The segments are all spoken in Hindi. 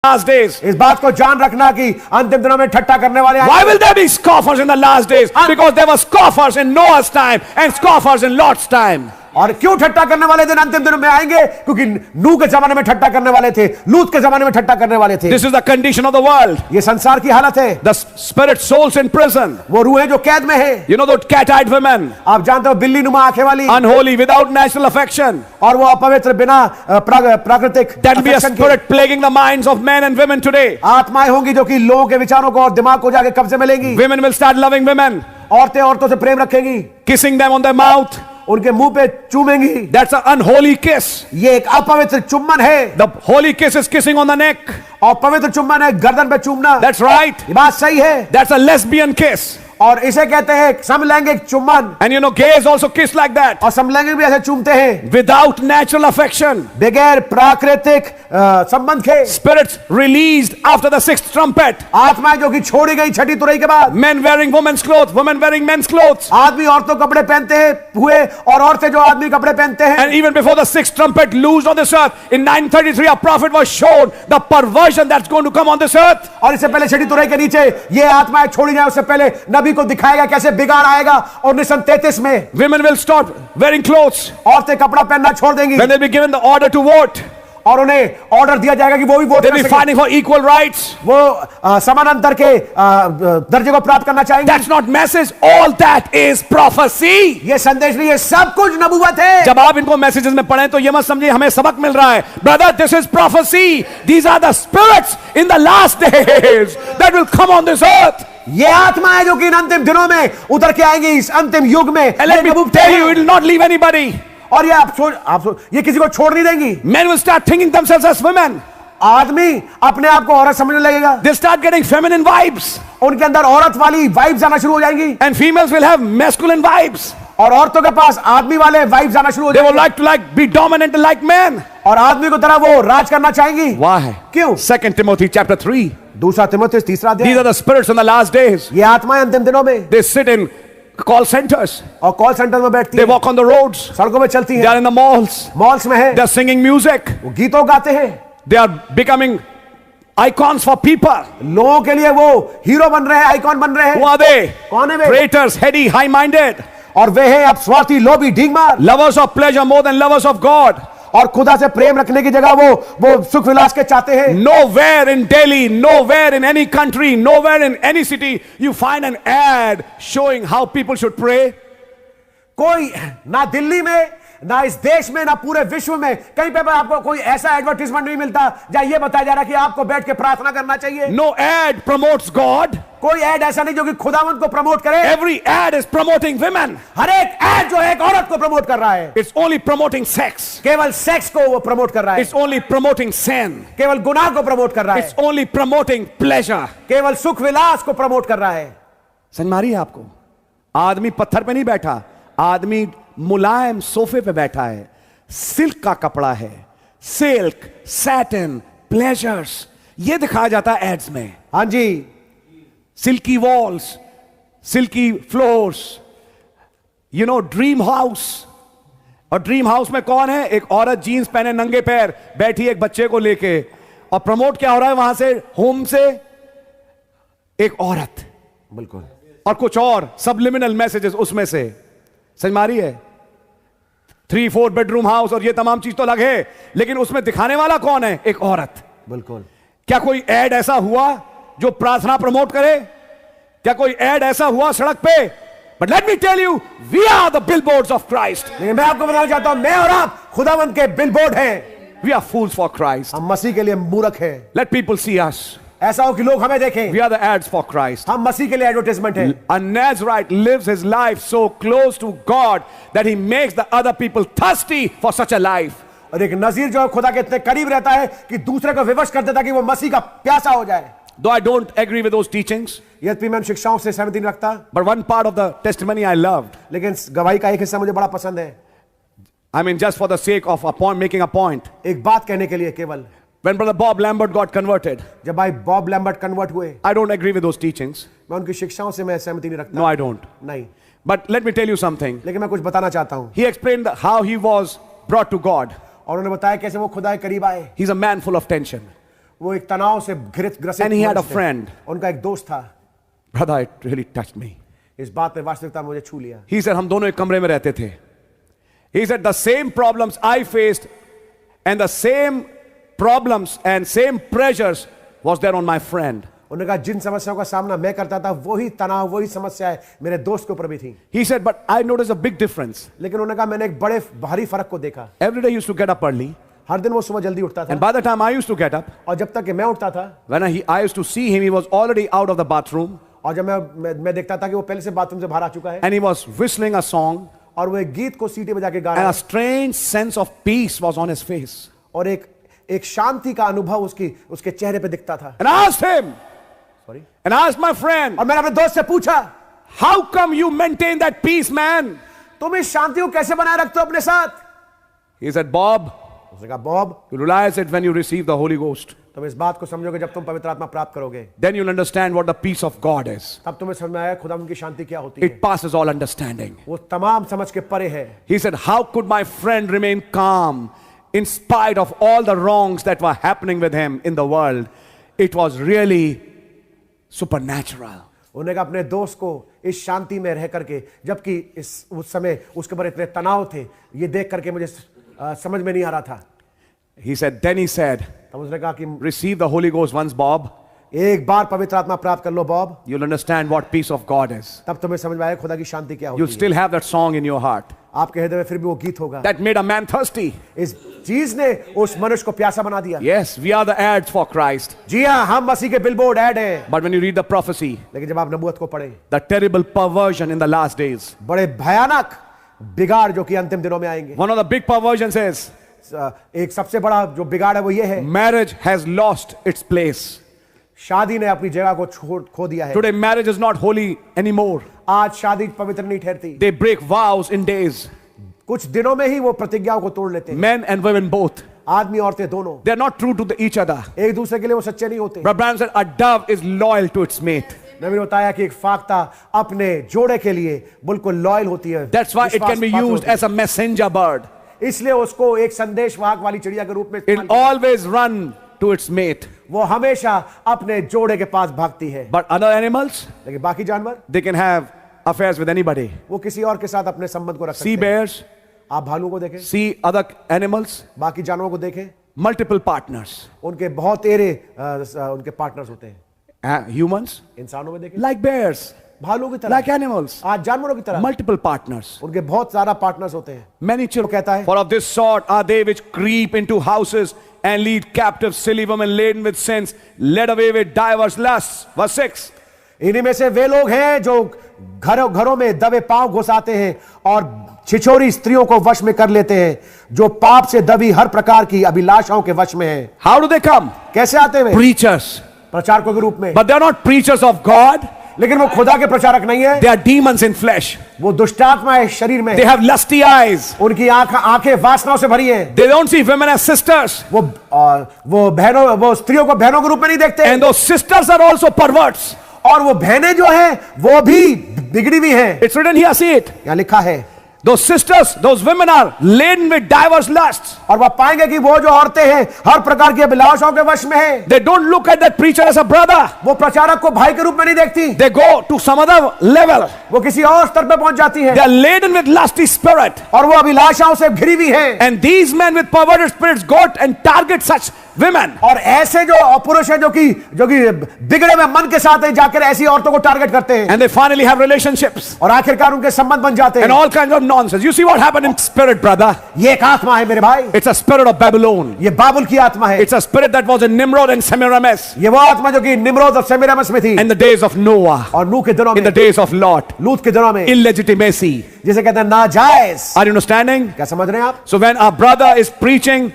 last days. इस बात को जान रखना कि अंतिम दिनों में ठट्ठा करने वाले आएंगे। Why will there be scoffers in the last days? Because there were scoffers in Noah's time and scoffers in Lot's time. और क्यों ठट्ठा करने वाले दिन अंतिम दिनों में आएंगे? क्योंकि नूह के जमाने में ठट्ठा करने वाले थे, लूत के जमाने में ठट्ठा करने वाले थे। This is the condition of the world. ये संसार की हालत है। The spirit souls in prison. वो रूहें जो कैद में है। You know those cat-eyed women, आप जानते हो बिल्ली नुमा आंखें वाली, unholy, without natural affection. और वो अपवित्र बिना प्राकृतिक That will be a affection के। spirit plaguing the minds of men and women today. आत्माएं होंगी जो कि लोगों के विचारों को और दिमाग को जाके कब्जे में लेंगी। Women will start loving women, औरतें औरतों से प्रेम रखेंगी, kissing them on their mouth. उनके मुंह पे चूमेंगी। That's an unholy kiss. ये एक अपवित्र चुम्बन है। The holy kiss is kissing on the neck. और पवित्र चुम्बन है गर्दन पे चूमना। That's right. ये बात सही है। That's a lesbian kiss. और इसे कहते हैं समलैंगिक चुम्बन। And you know, gays also kiss like that. और समलैंगिक भी ऐसे चूमते हैं Without natural affection. बगैर प्राकृतिक संबंध के। Spirits released after the sixth trumpet. आत्माएं जो कि छोड़ी गई छठी तुरई के बाद। Men wearing women's clothes, women wearing men's clothes. आदमी औरतों कपड़े पहनते हैं हुए और औरतें जो आदमी कपड़े पहनते हैं। And even before the sixth trumpet loosed on this earth, in 933 a prophet was shown the perversion that's going to come on this earth. और इससे पहले छठी तुरई के नीचे ये आत्माएं छोड़ी जाए उससे पहले नबी को दिखाएगा कैसे बिगाड़ आएगा। और 1933 में Women will stop wearing clothes औरतें कपड़ा पहनना छोड़ देंगी when they'll be given the order to vote. और उन्हें ऑर्डर दिया जाएगा कि वो भी वोट They'll कर be सकें। fighting for equal rights. वो समानांतर के दर्जे को प्राप्त करना चाहेंगे। That's not message. All that is prophecy. ये संदेश नहीं है, सब कुछ नबूवत है। जब आप इनको मैसेजेस में पढ़ें तो ये मत समझिए हमें सबक मिल रहा है। Brother, this is prophecy. These are the spirits in the last days that will come on this earth. ये आत्मा है जो कि इन अंतिम दिनों में उतर के आएंगी इस अंतिम युग में। And let me tell you, it will not leave anybody. और ये आप ये किसी को छोड़ नहीं देंगी। Men will start thinking themselves as women. आदमी अपने आप को औरत समझने लगेगा। They'll start getting feminine vibes. उनके अंदर औरत वाली वाइब्स आना शुरू हो जाएंगी। And females will have masculine vibes. और औरतों के पास आदमी वाले वाइब्स आना शुरू हो They will जाएंगे। like to be dominant like men. और आदमी को तरह वो राज करना चाहेंगी। Why? क्यों? 2 Timothy chapter 3. दूसरा तिमुथियुस तीसरा These are अध्याय। the spirits in the last days. ये आत्माएं अंतिम दिनों में They sit in call centers. और कॉल सेंटर में बैठती They हैं, walk on the roads. सड़कों में चलती They हैं, are in the malls. Malls में है, They are singing music. वो गीतों गाते हैं। They are becoming icons for people. लोगों के लिए वो हीरो बन रहे हैं, आइकॉन बन रहे Who हैं। are they? कौन है वे? Traitors, heady, high-minded. और वे हैं अब स्वार्थी, लोभी, ढींगमार Lovers of pleasure more than lovers of God. और खुदा से प्रेम रखने की जगह वो सुख विलास के चाहते हैं। Nowhere in Delhi, nowhere in any country, nowhere in any city, you find an ad showing how people should pray. कोई ना दिल्ली में, ना इस देश में, ना पूरे विश्व में कहीं पे आपको कोई ऐसा एडवर्टाइजमेंट नहीं मिलता जहां ये बताया जा रहा है कि आपको बैठ के प्रार्थना करना चाहिए। No ad promotes God. कोई ऐड ऐसा नहीं जो कि खुदावंत को प्रमोट करे। Every ad is promoting women. हर एक ऐड जो है एक औरत को प्रमोट कर रहा है। It's only promoting sex. केवल सेक्स को वो प्रमोट कर रहा है। It's only promoting sin. केवल गुनाह को प्रमोट कर रहा है। It's only promoting pleasure. केवल सुख विलास को प्रमोट कर रहा है। समझ मारी है आपको? आदमी पत्थर पे नहीं बैठा, आदमी मुलायम सोफे पे बैठा है। सिल्क का कपड़ा है, सिल्क, सैटिन, प्लेजर्स, ये दिखाया जाता है एड्स में। हाँ जी, silky walls, silky floors, you know, dream house. और ड्रीम हाउस में कौन है? एक औरत जीन्स पहने नंगे पैर बैठी एक बच्चे को लेके, और प्रमोट क्या हो रहा है वहां से? होम से एक औरत, बिल्कुल, और कुछ और सबलिमिनल मैसेजेस उसमें से। समझ मारी है? 3-4 बेडरूम हाउस और ये तमाम चीज तो अलग है, लेकिन उसमें दिखाने वाला कौन है? एक औरत। बिल्कुल। क्या कोई एड ऐसा हुआ जो प्रार्थना प्रमोट करे? क्या कोई एड ऐसा हुआ सड़क पे? But let me tell you, we are the billboards of Christ. लेकिन मैं आपको बताना चाहता हूं, मैं और आप खुदावंत के बिलबोर्ड हैं। We are fools for Christ. हम मसीह के लिए मूर्ख हैं। Let people see us. ऐसा हो कि लोग हमें देखें। We are the ads for Christ. हम मसीह के लिए एडवर्टाइजमेंट है। A Nazarite lives his life so close to God that he makes the other people thirsty for such a life. और एक नजीर जो है खुदा के इतने करीब रहता है कि दूसरे को विवश कर देता है कि वो मसीह का प्यासा हो जाए। Though I don't agree with those teachings, यद्यपि मैं उन शिक्षाओं से सहमति नहीं रखता, but one part of the testimony I loved. लेकिन गवाही का एक हिस्सा मुझे बड़ा पसंद है। I mean, just for the sake of making a point. एक बात कहने के लिए केवल। When Brother Bob Lambert got converted, जब भाई बॉब लैम्बर्ट कन्वर्ट हुए, I don't agree with those teachings. मैं उनकी शिक्षाओं से मैं सहमति नहीं रखता। No, I don't. नहीं, But let me tell you something. लेकिन मैं कुछ बताना चाहता हूं। He explained how he was brought to God. और उन्होंने बताया कैसे वो खुदा के करीब आए। He's a man full of tension. वो एक तनाव से ग्रसित And he had a मनुष्य थे। friend. उनका एक दोस्त था। Brother, it really touched me. इस बात में वास्तविकता मुझे छू लिया। He said, हम दोनों एक कमरे में रहते थे. He said, the same problems I faced and the same problems and same pressures was there on my friend. उन्होंने कहा जिन समस्याओं का सामना मैं करता था वही तनाव वही समस्याएं मेरे दोस्त के ऊपर भी थी। He said, but I noticed a big difference. लेकिन उन्होंने कहा मैंने एक बड़े भारी फर्क को देखा। Every day he used to get up early. हर दिन वो सुबह जल्दी उठता था। And by the time I used to get up, और जब तक कि मैं उठता था, when I used to see him, he was already out of the bathroom. और जब मैं देखता था कि वो पहले से बाथरूम से बाहर आ चुका है। And he was whistling a song. और वो एक गीत को सीटी बजा के गा And रहा a है। strange sense of peace was on his face. और एक शांति का अनुभव उसके चेहरे पे दिखता था। And I asked him, sorry. and I asked my friend, और मैंने अपने दोस्त से पूछा, how come you maintain that peace, man? तुम इस शांति को कैसे बनाए रखते हो अपने साथ? He said, Bob, उसने कहा Bob, you realize it when you receive the Holy Ghost. तुम इस बात को समझोगे जब तुम पवित्र आत्मा प्राप्त करोगे। Then you'll understand what the peace of God is. तब तुम्हें समझ में आएगा खुदा उनकी शांति क्या होती है। It passes all understanding. वो तमाम समझ के परे है। He said, how could my friend remain calm in spite of all the wrongs that were happening with him in the world? It was really supernatural. उन्होंने कहा अपने दोस्त को इस शांति में रह करके, जबकि उस समय उसके ऊपर इतने तनाव थे, ये देख करके मुझे समझ में नहीं आ रहा था। Then he said, तब उसने कहा कि receive the Holy Ghost once, Bob. एक बार पवित्र आत्मा प्राप्त कर लो Bob, You'll understand what peace of God is. तब तुम्हें समझ में आएगा खुदा की शांति क्या You'll होती है। still have that song in your heart. आपके हृदय में फिर भी वो गीत होगा। That made a man thirsty. इस चीज ने उस मनुष्य को प्यासा बना दिया। Yes, we are the ads for Christ. जी हाँ, हम मसीह के बिलबोर्ड ऐड हैं। But when you read the prophecy, लेकिन जब आप नबूवत को पढ़े, the terrible perversion in the last days, बड़े भयानक बिगाड़ जो कि अंतिम दिनों में आएंगे। one of the big perversions is एक सबसे बड़ा जो बिगाड़ है वो ये है, marriage has lost its place. शादी ने अपनी जगह को खो दिया है। Today, marriage is not holy anymore. आज शादी पवित्र नहीं ठहरती। They break vows in days. कुछ दिनों में ही वो प्रतिज्ञाओं को तोड़ लेते हैं। Men and women both. आदमी औरतें दोनों They're not true to each other. एक दूसरे के लिए वो सच्चे नहीं होते। Brother Branham said, a dove is loyal to its mate. नबी ने बताया कि एक फाख्ता अपने जोड़े के लिए बिल्कुल लॉयल होती है। That's why it can be used as a messenger bird. इसलिए उसको एक संदेशवाहक वाली चिड़िया के रूप में It'll always run to its mate. वो हमेशा अपने जोड़े के पास भागती है। But other animals, लेकिन बाकी जानवर they can have affairs with anybody. वो किसी और के साथ अपने संबंध को रख सकते Sea हैं। bears, आप भालू को देखें, see other animals, बाकी जानवरों को देखें, multiple partners. उनके बहुत तेरे उनके पार्टनर्स होते हैं। Humans, इंसानों में देखें, like bears, भालू की तरह, like animals, आज जानवरों की तरह multiple partners. उनके बहुत सारा पार्टनर्स होते हैं। Many children, कहता है, for of this sort are they which creep into houses and lead captive silly women laden with sins, led away with divers lusts. Verse 6. इन्हीं में से वे लोग हैं जो घरों में दबे पांव घुसाते हैं और छिछोरी स्त्रियों को वश में कर लेते हैं, जो पाप से दबी हर प्रकार की अभिलाषाओं के वश में हैं। How do they come? कैसे आते हुए? Preachers. प्रचारकों के रूप में। But they are not preachers of God. लेकिन वो खुदा के प्रचारक नहीं है। They are demons in flesh. वो दुष्टात्मा है शरीर में। They have lusty eyes. उनकी आंखें वासनाओं से भरी हैं। They don't see women as sisters. वो बहनों, वो स्त्रियों को बहनों के रूप में नहीं देखते। And those sisters are also perverts. और वो बहनें जो हैं वो भी बिगड़ी हुई हैं। It's written here, see it. यहाँ लिखा है। Those sisters, those women are laden with divers lusts. और वह पाएंगे कि वो जो औरतें हैं हर प्रकार की अभिलाषाओं के वश में हैं। They don't look at that preacher as a brother. वो प्रचारक को भाई के रूप में नहीं देखती। They go to some other level. वो किसी और स्तर पे पहुंच जाती हैं। They are laden with lusty spirit. और वो अभिलाषाओं से घिरी हुई हैं। And these men with perverted spirits go and target such women. और ऐसे जो पुरुष हैं जो कि बिगड़े हुए मन के साथ जाकर ऐसी औरतों को टारगेट करते हैं। And they finally have relationships. और आखिरकार उनके संबंध बन जाते हैं। And all kinds of nonsense. You see what happened in spirit, brother? ये एक आत्मा है मेरे भाई। It's a spirit of Babylon. ये बाबुल की आत्मा है। It's a spirit that was in Nimrod and Semiramis. ये वो आत्मा जो कि निम्रोद और सेमिरामिस में थी। In the days of Noah. और नूह के दिनों In the में, days of Lot. लूत के दिनों में, Illegitimacy. जिसे कहते हैं नाजायज। Are you understanding? क्या समझ रहे हैं आप? So when a brother is preaching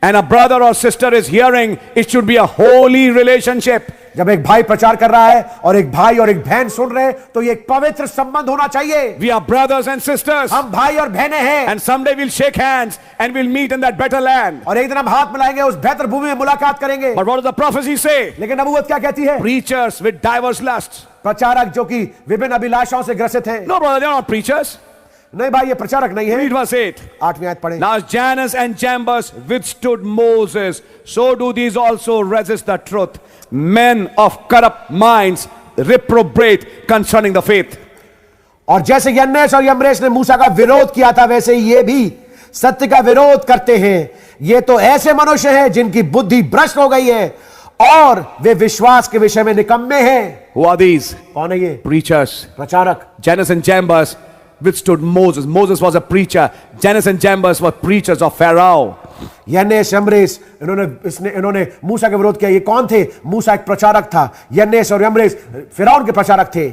and a brother or sister is hearing, it should be a holy relationship. जब एक भाई प्रचार कर रहा है और एक भाई और एक बहन सुन रहे हैं तो ये एक पवित्र संबंध होना चाहिए। We are brothers and sisters. हम भाई और बहनें हैं। And someday we'll shake hands and we'll meet in that better land. और एक दिन हम हाथ मिलाएंगे, उस बेहतर भूमि में मुलाकात करेंगे। But what does the prophecy say? लेकिन नबूवत क्या कहती है? Preachers with diverse lusts. प्रचारक जो कि विभिन्न अभिलाषाओं से ग्रसित हैं। No, brother, they're not preachers. नहीं भाई, ये प्रचारक नहीं है। Read verse 8. 8वीं आयत पढ़ें। Now as Jannes and Jambres withstood Moses, so do these also resist the truth. Men of corrupt minds reprobate concerning the faith. और जैसे यन्नेस और यम्रेस ने मूसा का विरोध किया था, वैसे ही ये भी सत्य का विरोध करते हैं। ये तो ऐसे मनुष्य हैं जिनकी बुद्धि भ्रष्ट हो गई है और वे विश्वास के विषय में निकम्मे हैं। Who are these? कौन है ये? Preachers. प्रचारक। Jannes and Jambres withstood Moses. Moses was a preacher. Jannes and Jambres were preachers of Pharaoh. यन्नेस यम्रेस इन्होंने मूसा का विरोध किया। ये कौन थे? मूसा एक प्रचारक था, यन्नेस और यम्रेस फिरौन के प्रचारक थे।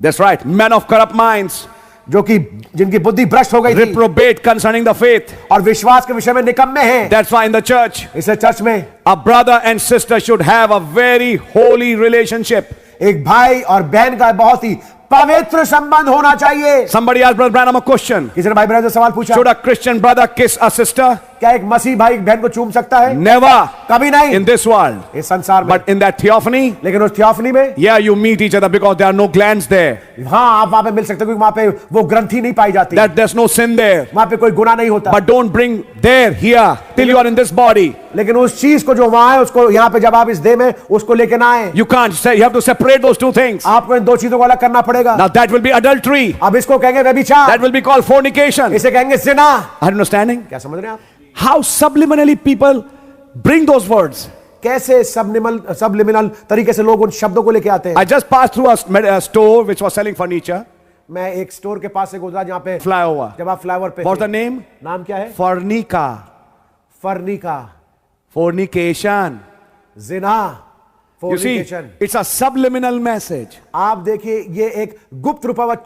That's right. Men of corrupt minds. जो कि जिनकी बुद्धि भ्रष्ट हो गई थी Reprobate concerning the faith. और विश्वास के विषय में निकम्मे हैं। That's why in the church, इसे चर्च में a brother and sister should have a very holy relationship. एक भाई और बहन का बहुत ही पवित्र संबंध होना चाहिए। Somebody asked Brother Branham a question. किसी ने भाई ब्रदर से सवाल पूछा, Should a Christian brother kiss a sister? क्या एक मसीह भाई एक बहन को चूम सकता है? Never. कभी नहीं In this world. इस संसार में। But in that theophany, लेकिन उस थियोफनी में yeah, you meet each other because there are no glands there. हाँ, आप वहां पे मिल सकते हो क्योंकि वहां पे वो ग्रंथि नहीं पाई जाती, That there's no sin there. वहां पे कोई गुनाह नहीं होता। But don't bring there, here, till you are in this body. लेकिन उस चीज को जो वहां है उसको यहाँ पे जब आप इस देह में उसको लेके ना आए, You can't say, you have to separate those two things. आपको इन दो चीजों को अलग करना पड़ेगा। Now that will be adultery. अब इसको कहेंगे व्यभिचार, That will be called fornication. इसे कहेंगे जिना। Are you understanding? क्या समझ रहे हैं आप? How subliminally people bring those words. कैसे सबलिमिनल तरीके से लोग उन शब्दों को लेके आते हैं। I just passed through a store which was selling furniture. मैं एक स्टोर के पास से गुजरा जहाँ पे Flyover. जब आप फ्लाईओवर पे What's थे। the name? नाम क्या है? Fornica. Farnika, Fornication. Jinnah, You see, fornication। it's a subliminal message आप देखिए, ये एक गुप्त रूपावत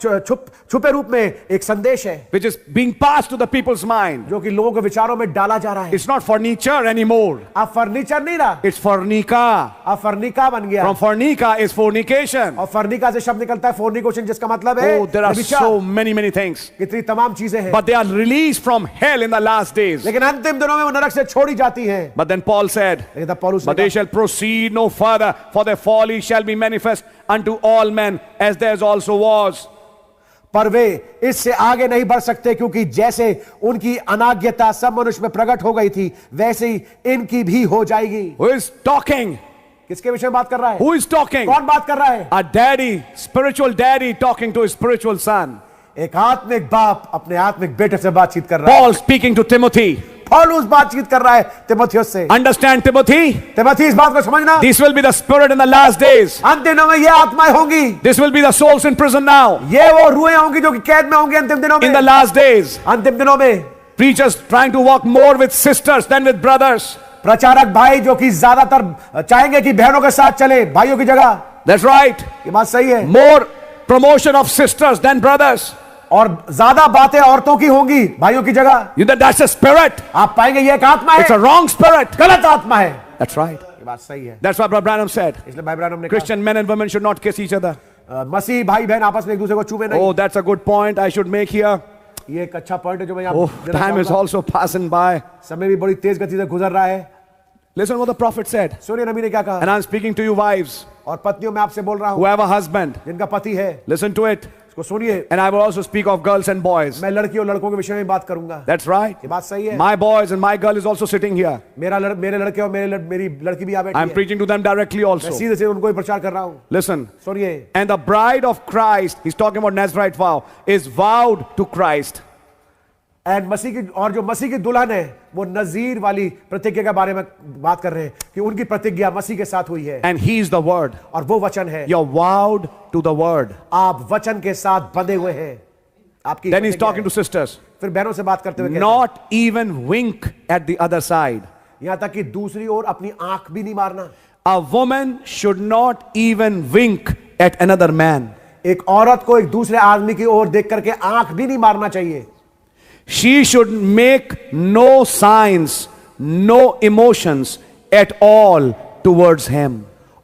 छुपे रूप में एक संदेश है which is being passed to the people's mind. जो कि लोगों के विचारों में डाला जा रहा है। It's not furniture anymore. आप फर्नीचर नहीं रहा, It's fornica. आप फर्निका बन गया। From fornica is fornication. और फर्निका से शब्द निकलता है फोर्निकेशन, जिसका मतलब है Oh, there are व्यभिचार। so many things. कितनी तमाम चीजें हैं, But they are released from hell in the last days. लेकिन अंतिम दिनों में वो नरक से छोड़ी जाती हैं। But then Paul said, लेकिन तब पौलुस ने but they कहा, shall proceed no further, for their folly shall be manifest unto all men, as theirs also was. पर वे इससे आगे नहीं बढ़ सकते, क्योंकि जैसे उनकी अनाज्ञता सब मनुष्य में प्रकट हो गई थी, वैसे ही इनकी भी हो जाएगी। Who is talking? किसके विषय में बात कर रहा है? Who is talking? कौन बात कर रहा है? A daddy, spiritual daddy talking to his spiritual son. एक आत्मिक बाप अपने आत्मिक बेटे से बातचीत कर रहा है। Paul speaking to Timothy. पौलुस बातचीत कर रहा है तिमोथियुस से। Understand, Timothy? तिमोथी, इस बात को समझना, This will be the spirit in the last days. अंतिम दिनों में ये आत्माएं होंगी, This will be the souls in prison now. ये वो रूहें होंगी जो कि कैद में होंगी अंतिम दिनों In the में। last days, अंतिम दिनों में preachers trying to walk more with sisters than with brothers. प्रचारक भाई जो कि ज्यादातर चाहेंगे कि बहनों के साथ चले भाइयों की जगह। That's right. ये बात सही है। More promotion of sisters than brothers. और ज्यादा बातें औरतों की होंगी भाइयों की जगह। That's a spirit. आप पाएंगे ये एक आत्मा है, It's a wrong spirit. गलत आत्मा है। That's right. ये बात सही है। That's what Brother Branham said. इसलिए भाई ब्रानम ने Christian men and women should not kiss each other. कहा, मसीह भाई बहन आपस में एक दूसरे को छूबे नहीं। Oh, that's a good point I should make here. ये एक अच्छा पॉइंट है जो मैं यहाँ Oh, देना time is चाहूंगा। also passing by. समय भी बड़ी तेज गति से गुजर रहा है। Listen what the prophet said. सूर्य नबी ने क्या कहा? And I'm speaking to you wives और पत्नियों में आपसे बोल रहा who हूँ have a husband. जिनका पति है, Listen to it. इसको सुनिए। And I will also speak of girls and boys. मैं लड़की और लड़कों के विषय में बात करूंगा। That's right. ये बात सही है। My boys and my girl is also sitting here. मेरे लड़के और मेरी लड़की भी यहाँ बैठी I'm है। preaching to them directly मैं also. सीधे से उनको ही प्रचार कर रहा हूँ। Listen. सुनिए, And the bride of Christ, he's talking about Nazarite vow, is vowed to Christ. And मसीह की और जो मसीह की दुल्हन है वो नजीर वाली प्रतिज्ञा के बारे में बात कर रहे हैं कि उनकी प्रतिज्ञा मसीह के साथ हुई है And he is the word. और वो वचन है। You're vowed to the word. आप वचन के साथ बंधे हुए हैं। आपकी Then he's प्रतिज्ञा talking है। to sisters. फिर बहनों से बात करते हुए कहते हैं, Not even wink at the other side. यहां तक कि दूसरी ओर अपनी आंख भी नहीं मारना। A woman should not even wink at another man. एक औरत को एक दूसरे आदमी की ओर देख करके आंख भी नहीं मारना चाहिए। She should make no signs, no emotions at all towards him.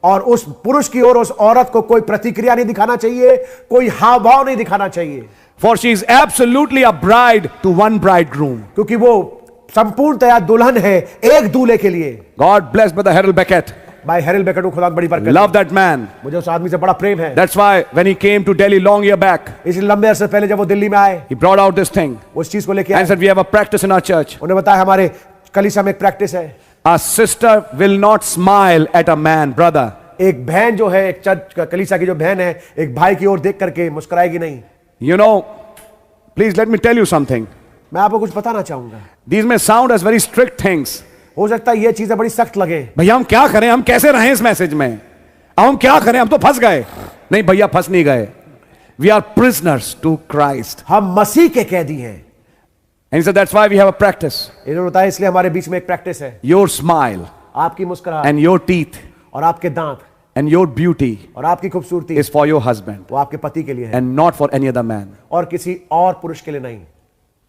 और उस पुरुष की ओर उस औरत को कोई प्रतिक्रिया नहीं दिखाना चाहिए, कोई हाव भाव नहीं दिखाना चाहिए। For she is absolutely a bride to one bridegroom. क्योंकि वो संपूर्णतया दुल्हन है एक दूल्हे के लिए। God bless Brother Harold Beckett. भाई हैरिल बेकर को खुदा की बड़ी बरकत। Love that man. मुझे उस आदमी से बड़ा प्रेम है। That's why when he came to Delhi long year back, इसलिए लंबे अरसे पहले जब वो दिल्ली में आए, he brought out this thing उस चीज को लेके and आए। said, we have a practice in our church. उन्हें बताया हमारे कलीसिया में एक प्रैक्टिस है। A sister will not smile at a man, brother. एक बहन जो है, एक चर्च कलीसिया की जो बहन है, एक भाई की ओर देख करके मुस्कुराएगी नहीं। You know, please let me tell you something. मैं आपको कुछ बताना चाहूंगा। These may sound as very strict things. हो सकता है ये चीजें बड़ी सख्त लगे। भैया हम क्या करें, हम कैसे रहें इस मैसेज में, अब हम क्या करें, हम तो फंस गए। नहीं भैया, फंस नहीं गए। We are prisoners to Christ. हम मसीह के कैदी हैं। And he said, that's why we have a practice. इन्होंने बताया इसलिए हमारे बीच में एक प्रैक्टिस है। Your smile आपकी मुस्कुराहट and your teeth और आपके दांत and your beauty और आपकी खूबसूरती is for your husband वो आपके पति के लिए है and not for any other man. और किसी और पुरुष के लिए नहीं।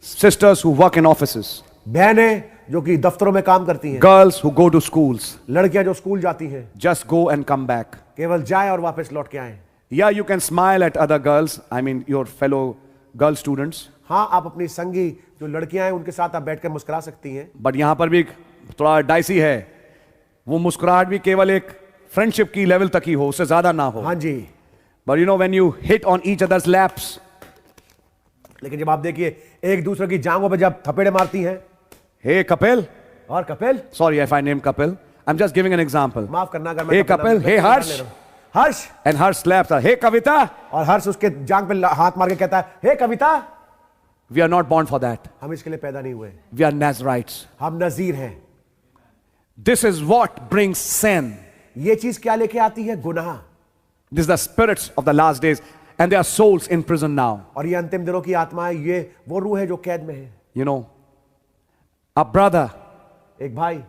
Sisters who work in offices, बहनें जो कि दफ्तरों में काम करती हैं, girls who go to schools, लड़कियां जो स्कूल जाती हैं, just go and come back. केवल जाएं और वापस लौट के आएं। Yeah, you can smile at other girls, I mean your fellow girl students, हाँ, आप अपनी संगी जो लड़कियां हैं उनके साथ आप बैठकर मुस्कुरा सकती हैं, but यहां पर भी थोड़ा डाइसी है। वो मुस्कुराहट भी केवल एक फ्रेंडशिप की लेवल तक ही हो, उससे ज्यादा ना हो। हाँ जी। But you know when you hit on each other's laps, लेकिन जब आप देखिए एक दूसरे की जांघों पर जब थपेड़े मारती हैं, hey Kapil, और Kapil, sorry if I name Kapil, I'm just giving an example. माफ करना अगर मैं Hey कपिल Kapil, नाम hey ले Harsh, रहा हूं। हर्ष, and Harsh slaps her. Hey Kavita, और हर्ष उसके जांघ पे हाथ मार के कहता है, हे कविता, we are not born for that. हम इसके लिए पैदा नहीं हुए, We are Nazarites. हम नजीर हैं। This is what brings sin. ये चीज क्या लेके आती है? गुनाह। This is the spirits of the last days, and their souls in prison now. और ये अंतिम दिनों की आत्मा है, ये वो रूह है जो कैद में है। You know, a brother एक भाई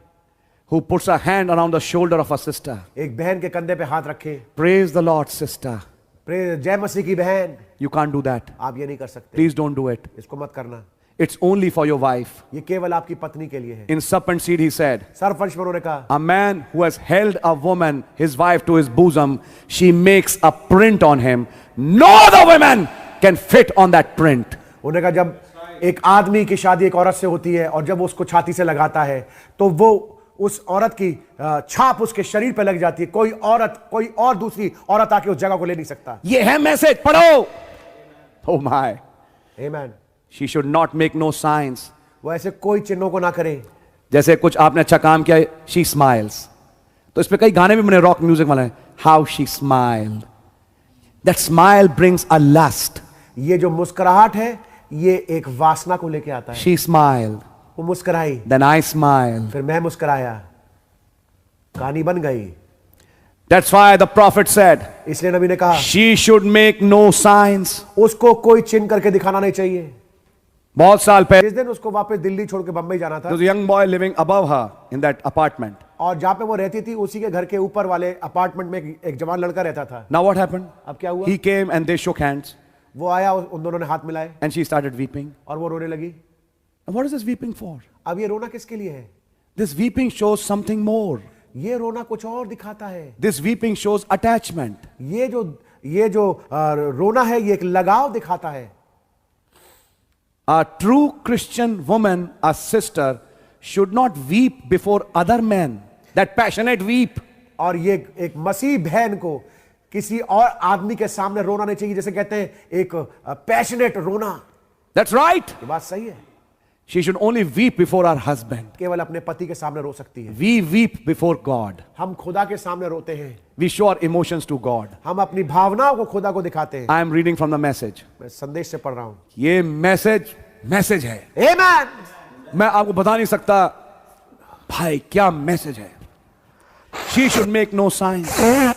who puts a hand around the shoulder of a sister. एक बहन के कंधे पे हाथ रखे, Praise the Lord, sister. जय मसीह की बहन, You can't do that. आप ये नहीं कर सकते, Please don't do it. इसको मत करना। It's only for your wife. ये केवल आपकी पत्नी के लिए है। In Serpent Seed, he said, सरफर्श में उन्होंने कहा, a man who has held a woman, his wife, to his bosom, she makes a print on him. No other woman can fit on that print. उन्होंने कहा जब एक आदमी की शादी एक औरत से होती है और जब वो उसको छाती से लगाता है तो वो उस औरत की छाप उसके शरीर पे लग जाती है। कोई औरत, कोई और दूसरी औरत आके उस जगह को ले नहीं सकता। ये है मैसेज, पढ़ो। Oh my. Amen. She should not make no signs. वो ऐसे कोई चिन्हों को ना करे। जैसे कुछ आपने अच्छा काम किया, she smiles. तो इस पे कई गाने भी बने रॉक म्यूजिक वाले, how she smiled. That smile brings a lust. ये जो मुस्कुराहट है ये एक वासना को लेके आता है। She smiled. वो मुस्कुराई, Then I smiled. फिर मैं मुस्कुराया, कहानी बन गई। That's why the prophet said, इसलिए नबी ने कहा she should make no signs. उसको कोई चिन्ह करके दिखाना नहीं चाहिए। बहुत साल पहले, जिस दिन उसको वापस दिल्ली छोड़ के बम्बई जाना था there was a young boy living above her in that apartment. और जहां पे वो रहती थी उसी के घर के ऊपर वाले अपार्टमेंट में एक जवान लड़का रहता था। Now what happened? अब क्या हुआ? He came and they shook hands वो आया, उन दोनों ने हाथ मिलाए and she started weeping. और वो रोने लगी। And what is this weeping for? अब ये रोना किसके लिए है? This weeping shows something more. ये रोना कुछ और दिखाता है। This weeping shows attachment. ये जो रोना है ये एक लगाव दिखाता है। A true Christian woman, a sister, should not weep before other men. That passionate weep. और ये एक मसीह बहन को किसी और आदमी के सामने रोना नहीं चाहिए, जैसे कहते हैं एक पैशनेट रोना। That's right. ये बात सही है। She should only weep before her husband. केवल अपने पति के सामने रो सकती है। We weep before God. हम खुदा के सामने रोते हैं। We show our emotions to God. हम अपनी भावनाओं को खुदा को दिखाते हैं। I am reading from the message. मैं संदेश से पढ़ रहा हूं। ये मैसेज है। आमेन। मैं आपको बता नहीं सकता भाई क्या मैसेज है। She should make no signs.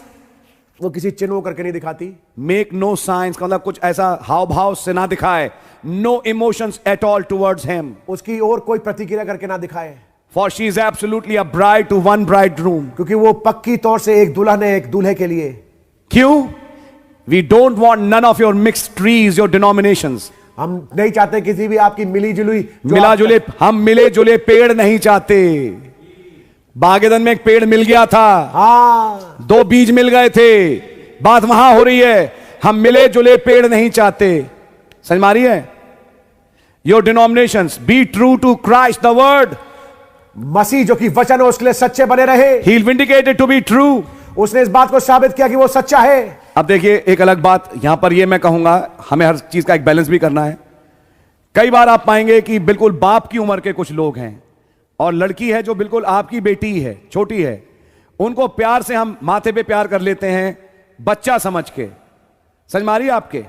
वो किसी चिन्हों करके नहीं दिखाती। Make no signs का मतलब कुछ ऐसा हाव भाव से ना दिखाए। No emotions at all towards him. उसकी और कोई प्रतिक्रिया करके ना दिखाए। For she is absolutely a bride to one bridegroom. क्योंकि वो पक्की तौर से एक दुल्हन है एक दूल्हे के लिए। क्यों? We don't want none of your mixed trees, your denominations. हम नहीं चाहते किसी भी आपकी मिली जुली हम मिले जुले पेड़ नहीं चाहते। बागेदन में एक पेड़ मिल गया था, हाँ, 2 बीज मिल गए थे, बात वहां हो रही है। हम मिले जुले पेड़ नहीं चाहते। समझ मारी है? Your denominations, be true to Christ the word. मसीह जो कि वचन है उसके लिए सच्चे बने रहे। He'll vindicate it to be true. उसने इस बात को साबित किया कि वो सच्चा है। अब देखिए एक अलग बात यहां पर ये मैं कहूंगा, हमें हर चीज का एक बैलेंस भी करना है। कई बार आप पाएंगे कि बिल्कुल बाप की उम्र के कुछ लोग हैं और लड़की है जो बिल्कुल आपकी बेटी है, छोटी है, उनको प्यार से हम माथे पे प्यार कर लेते हैं बच्चा समझ के। समझ मारिए आपके,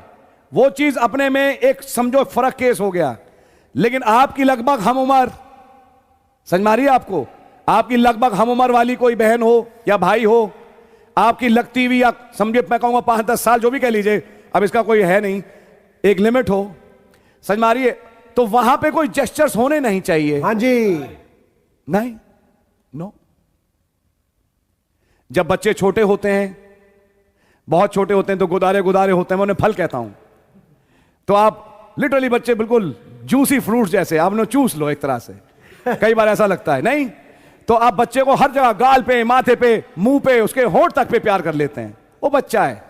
वो चीज अपने में एक समझो फर्क केस हो गया। लेकिन आपकी लगभग हम उम्र, समझ मारिए आपको, आपकी लगभग हम उम्र वाली कोई बहन हो या भाई हो, आपकी लगती हुई या समझिए मैं कहूंगा 5-10 साल जो भी कह लीजिए, अब इसका कोई है नहीं, एक लिमिट हो, समझ मारिए, तो वहां पे कोई जेस्चर्स होने नहीं चाहिए। हाँ जी, नहीं, नो। जब बच्चे छोटे होते हैं, बहुत छोटे होते हैं, तो गुदारे गुदारे होते हैं, मैं उन्हें फल कहता हूं, तो आप लिटरली बच्चे बिल्कुल जूसी फ्रूट्स जैसे आप उन्हें चूस लो एक तरह से, कई बार ऐसा लगता है नहीं, तो आप बच्चे को हर जगह गाल पे, माथे पे, मुंह पे, उसके होंठ तक पे प्यार कर लेते हैं, वो बच्चा है,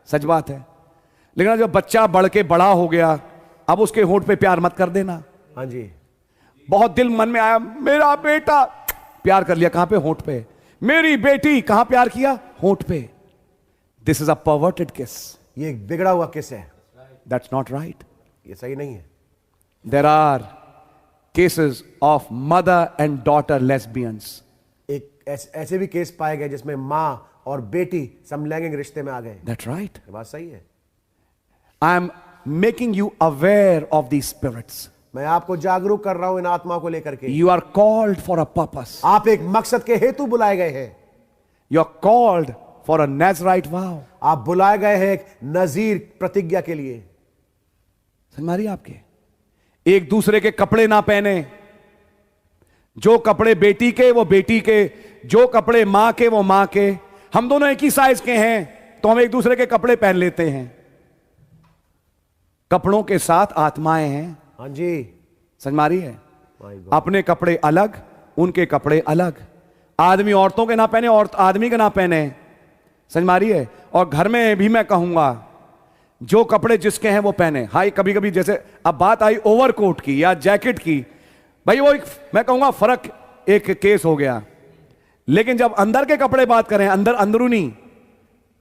सच बात है। लेकिन जब बच्चा बढ़ के बड़ा हो गया, अब उसके होंठ पे प्यार मत कर देना। हाँ जी, बहुत दिल मन में आया मेरा बेटा, प्यार कर लिया, कहां पे? होंठ पे। मेरी बेटी, कहां प्यार किया? होंठ पे। दिस इज अ परवर्टेड किस। ये एक बिगड़ा हुआ किस है, दैट्स नॉट राइट। ये सही नहीं है। There are cases of mother and daughter lesbians. एक ऐसे भी केस पाए गए जिसमें मां और बेटी समलैंगिक रिश्ते में आ गए। That's right. ये बात सही है। I am making you aware of the spirits. मैं आपको जागरूक कर रहा हूं इन आत्मा को लेकर के। You are called for a purpose. आप एक मकसद के हेतु बुलाए गए हैं। You are called for a Nazarite vow. आप बुलाए गए हैं एक नजीर प्रतिज्ञा के लिए। समझ मारिए आपके, एक दूसरे के कपड़े ना पहने, जो कपड़े बेटी के वो बेटी के, जो कपड़े मां के वो मां के। हम दोनों एक ही साइज के हैं तो हम एक दूसरे के कपड़े पहन लेते हैं। कपड़ों के साथ आत्माएं हैं। हाँ जी, समझ मारी है। My God। अपने कपड़े अलग, उनके कपड़े अलग। आदमी औरतों के ना पहने, औरत आदमी के ना पहने। समझ मारी है। और घर में भी मैं कहूंगा जो कपड़े जिसके हैं वो पहने। हाई कभी कभी जैसे अब बात आई ओवरकोट की या जैकेट की, भाई वो एक मैं कहूंगा फर्क एक केस हो गया। लेकिन जब अंदर के कपड़े बात करें, अंदर अंदरूनी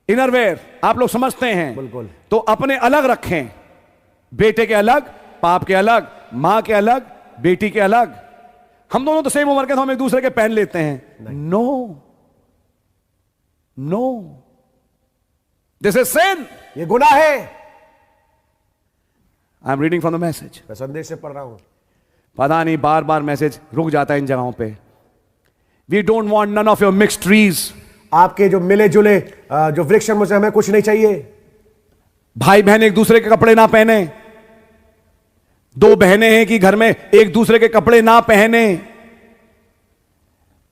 इनरवेयर आप लोग समझते हैं, बिल्कुल। तो अपने अलग रखें। बेटे के अलग, बाप के अलग, मां के अलग, बेटी के अलग। हम दोनों तो सेम उम्र के, तो हम एक दूसरे के पहन लेते हैं। नो नो, दिस इज सिन। ये गुनाह है। I am reading from the message. मैं संदेश से पढ़ रहा हूं। पता नहीं बार बार मैसेज रुक जाता है इन जगहों पे। We don't want none of your mixed trees. आपके जो मिले जुले जो वृक्ष हैं, मुझे हमें कुछ नहीं चाहिए। भाई बहन एक दूसरे के कपड़े ना पहने। दो बहनें हैं कि घर में एक दूसरे के कपड़े ना पहने।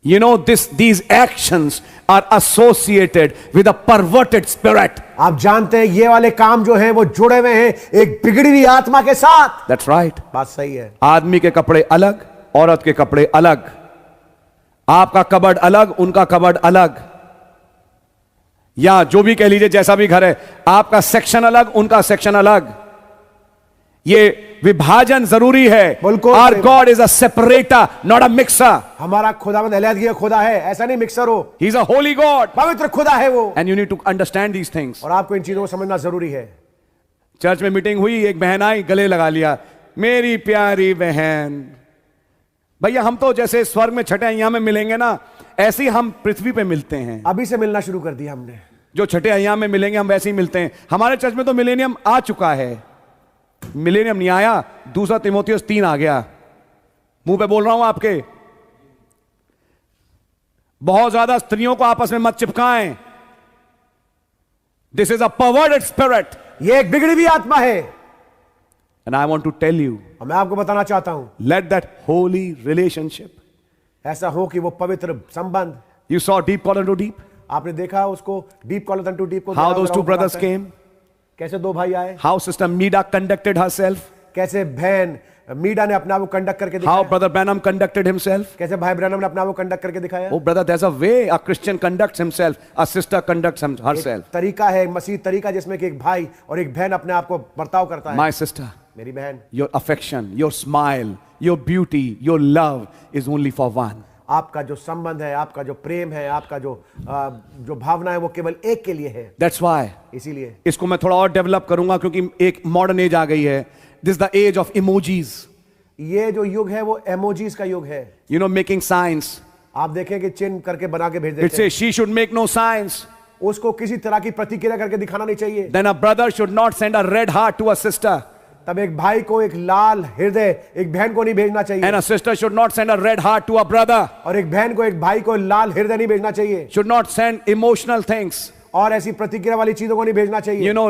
You know these actions are associated with a perverted spirit. आप जानते हैं ये वाले काम जो हैं वो जुड़े हुए हैं एक बिगड़ी हुई आत्मा के साथ। That's right. बात सही है। आदमी के कपड़े अलग, औरत के कपड़े अलग। आपका कबर्ड अलग, उनका कबर्ड अलग, या जो भी कह लीजिए जैसा भी घर है, आपका सेक्शन अलग, उनका सेक्शन अलग। ये विभाजन जरूरी है। बिल्कुल। Our God is a separator, not a mixer. हमारा खुदावंद अलग खुदा है, ऐसा नहीं मिक्सर हो। He's a holy God. पवित्र खुदा है वो। And you need to understand these things. और आपको इन चीजों को समझना जरूरी है। चर्च में मीटिंग हुई, एक बहन आई, गले लगा लिया, मेरी प्यारी बहन। भैया हम तो जैसे स्वर्ग में छठे अय्याम में मिलेंगे ना, ऐसे ही हम पृथ्वी पे मिलते हैं। अभी से मिलना शुरू कर दिया हमने। जो छठे अय्याम में मिलेंगे हम वैसे ही मिलते हैं। हमारे चर्च में तो मिलेनियम आ चुका है। मिलेनियम नहीं आया, दूसरा तीमुथियुस 3 आ गया। मुंह पे बोल रहा हूं आपके। बहुत ज्यादा स्त्रियों को आपस में मत चिपकाएं। This is a perverted spirit. ये एक बिगड़ी हुई आत्मा है। And I want to tell you, और मैं आपको बताना चाहता हूं, लेट दैट होली रिलेशनशिप, ऐसा हो कि वो पवित्र संबंध। You saw deep collar to deep. आपने देखा उसको डीप कॉलर टू डीप को। How those two brothers came. कैसे दो भाई आए। How sister Meeda conducted herself. कैसे बहन मीडा ने अपना वो कंडक्ट करके दिखाया। How brother Branum conducted himself. कैसे भाई ब्रैनम ने अपना वो कंडक्ट करके दिखाया। Oh brother, there's a way a Christian conducts himself, a sister conducts herself. तरीका है, मसीह तरीका, जिसमें कि एक भाई और एक बहन अपने आप को बर्ताव करता है। My sister, मेरी बहन, your affection, your smile, your beauty, your love is only for one. आपका जो संबंध है, आपका जो प्रेम है, आपका जो भावना है, वो केवल एक के लिए है। That's why. इसीलिए इसको मैं थोड़ा और डेवलप करूंगा क्योंकि एक मॉडर्न एज आ गई है. This is the age of emojis. ये जो युग है वो एमोजीज का युग है। You know, making signs. आप देखें कि चिन्ह करके बना के भेज It देते हैं। says she should make no signs. उसको किसी तरह की प्रतिक्रिया करके दिखाना नहीं चाहिए। Then a brother should not send a red heart to a sister. तब एक भाई को एक लाल हृदय एक बहन को नहीं भेजना चाहिए। And a sister should not send a red heart to a brother. और एक बहन को एक भाई को लाल हृदय नहीं भेजना चाहिए। Should not send emotional things. और ऐसी प्रतिक्रिया वाली चीजों को नहीं भेजना चाहिए। You know,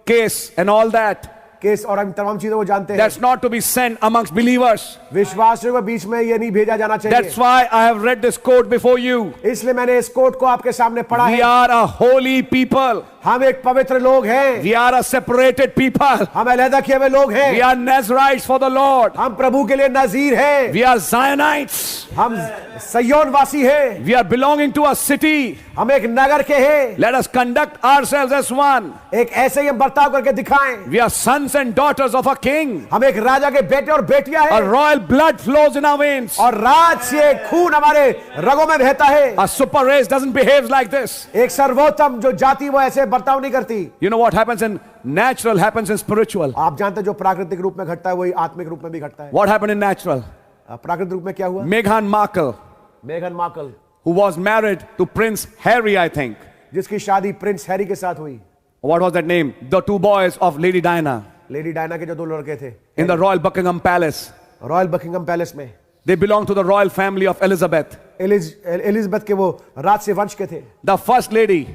case and all that. Case और हम तमाम चीजों को जानते हैं। That's not to be sent amongst believers. विश्वासियों के बीच में ये नहीं भेजा जाना चाहिए। That's why I have read this quote before you. इसलिए मैंने इस कोट को आपके सामने पढ़ा We है। are a holy people. हम एक पवित्र लोग हैं। We are a separated people. हम अलग किए हुए लोग हैं। We are Nazarites for the Lord. हम प्रभु के लिए नजीर हैं। We are Zionites. हम सयोन वासी हैं। We are belonging to a city. हम एक नगर के हैं। Let us conduct ourselves as one. एक ऐसे ही हम बर्ताव करके दिखाएं। We are sons and daughters of a king. हम एक राजा के बेटे और बेटियां A हैं। royal blood flows in our veins. और राज से खून हमारे रगों में बहता है। A super race doesn't behave like this. एक सर्वोत्तम जो जाति वो ऐसे बर्ताव नहीं करती। You know what happens in natural happens in spiritual. आप जानते हैं जो प्राकृतिक रूप में घटता है वही आत्मिक रूप में भी घटता है। What happened in natural? प्राकृतिक रूप में क्या हुआ? Meghan Markle, मेघन Markle, who was married to Prince Harry, I think. जिसकी शादी प्रिंस हैरी के साथ हुई। What was that name? The two boys of Lady Diana lady Diana के जो दो लड़के थे in the Royal Buckingham Palace. Royal Buckingham palace में। They belonged to the royal family of Elizabeth. Elizabeth के वो राज से वंश के थे। The first lady,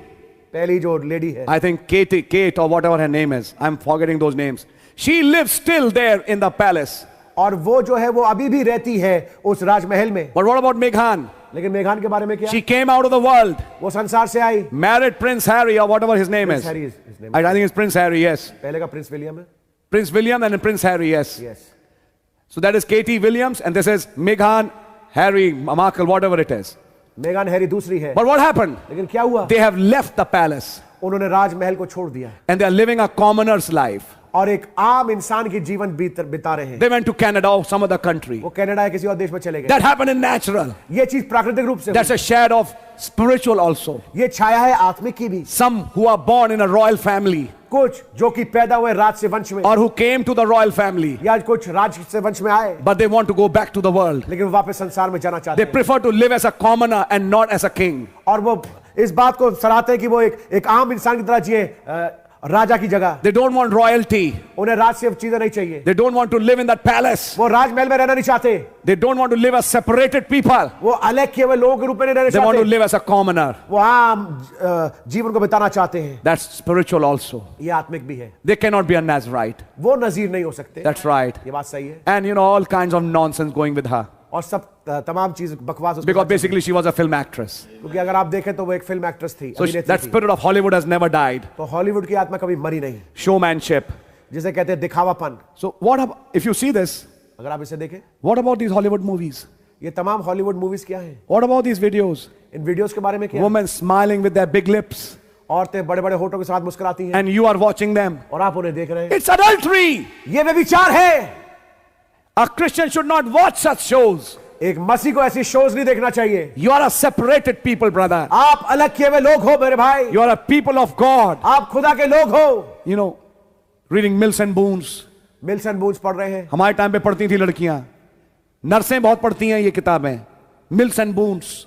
पहली जो लेडी है I think Kate or whatever her name is. I'm forgetting those names. She lives still there in the palace. और वो जो है वो अभी भी रहती है उस राजमहल में। But what about Meghan? लेकिन मेघान के बारे में क्या? She came out of the world, वो संसार से आई। married Prince Harry or whatever his name Prince is. Harry is his name. I think it's Prince Harry, yes. पहले का प्रिंस विलियम है। Prince William and then Prince Harry, yes. Yes. So that is Katie Williams and this is Meghan Harry Markle, whatever it is. मेघान हैरी दूसरी है। But what happened? लेकिन क्या हुआ? They have left the palace उन्होंने राजमहल को छोड़ दिया and they are living a commoner's life. और एक आम इंसान की जीवन बिता रहे हैं। They went to Canada or some other country. वो कनाडा या किसी और देश में चले गए। That happened in natural. ये चीज प्राकृतिक रूप से That's a shadow of spiritual also. ये छाया है आत्मिक की भी। Some who are born in a royal family कुछ जो कि पैदा हुए राज से वंश में or who came to the royal family, या कुछ राज से वंश में आए but they want to go back to the world. लेकिन वो वापस संसार में जाना चाहते They prefer to live as a commoner and not as a king. हैं और वो इस बात को सराहते हैं कि वो एक आम इंसान की तरह जिए राजा की जगह। They don't want royalty. उन्हें राज से चीजें नहीं चाहिए। They don't want to live in that palace. वो राजमहल में रहना नहीं चाहते। They don't want to live as separated people. वो अलग किए हुए लोगों के रूप में नहीं रहना They want to चाहते। live as a commoner. वो आम जीवन को बिताना चाहते हैं। That's spiritual also. ये आत्मिक भी है। They cannot be a Nazarite. वो नजीर नहीं हो सकते। That's right. ये बात सही है। And you know, all kinds of nonsense going with her. और सब तमाम चीज बकवास उसके Because साथ basically she was a film actress. चलती। क्योंकि अगर आप देखें तो वो एक फिल्म एक्ट्रेस थी, So अभिनेत्री that थी। spirit of Hollywood has never died. तो हॉलीवुड की आत्मा कभी मरी नहीं, Showmanship. जिसे कहते हैं दिखावापन। So what about, if you see this, अगर आप इसे देखें, what about these Hollywood movies? ये तमाम हॉलीवुड मूवीज क्या हैं? What about these videos? In videos के बारे में क्या है? Women smiling with their big lips औरतें बड़े बड़े होठों के साथ मुस्कुराती हैं and you are watching them. और आप उन्हें देख रहे हैं। It's adultery. ये व्यभिचार है। A Christian should not watch such shows. एक मसीह को ऐसी शोज नहीं देखना चाहिए। You are a separated people, brother. आप अलग किए हुए लोग हो मेरे भाई। You are a people of God. आप खुदा के लोग हो। You know, reading Mills and Boons. Mills and Boons पढ़ रहे हैं। हमारे टाइम पे पढ़ती थी लड़कियां, नर्सें बहुत पढ़ती हैं ये किताबें। Mills and Boons,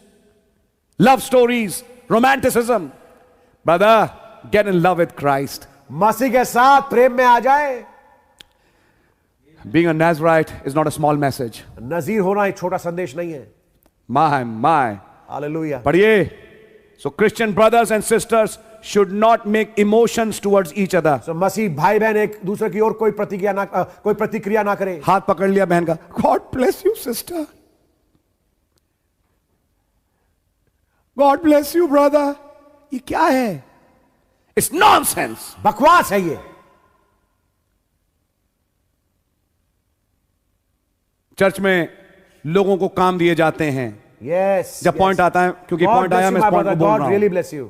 love stories, romanticism. Brother, get in love with Christ. मसीह के साथ प्रेम में आ जाए। Being a Nazarite is not a small message. नजीर होना एक छोटा संदेश नहीं है। My. हालेलुया। पढ़िए। So Christian brothers and sisters should not make emotions towards each other. तो मसीह भाई बहन एक दूसरे की ओर कोई प्रतिक्रिया ना करे। हाथ पकड़ लिया बहन का, God bless you sister. God bless you brother. ये क्या है? It's nonsense. बकवास है ये। चर्च में लोगों को काम दिए जाते हैं। Yes, जब पॉइंट आता है, क्योंकि पॉइंट आया, मैं इस पॉइंट को बोल रहा really हूं। bless you.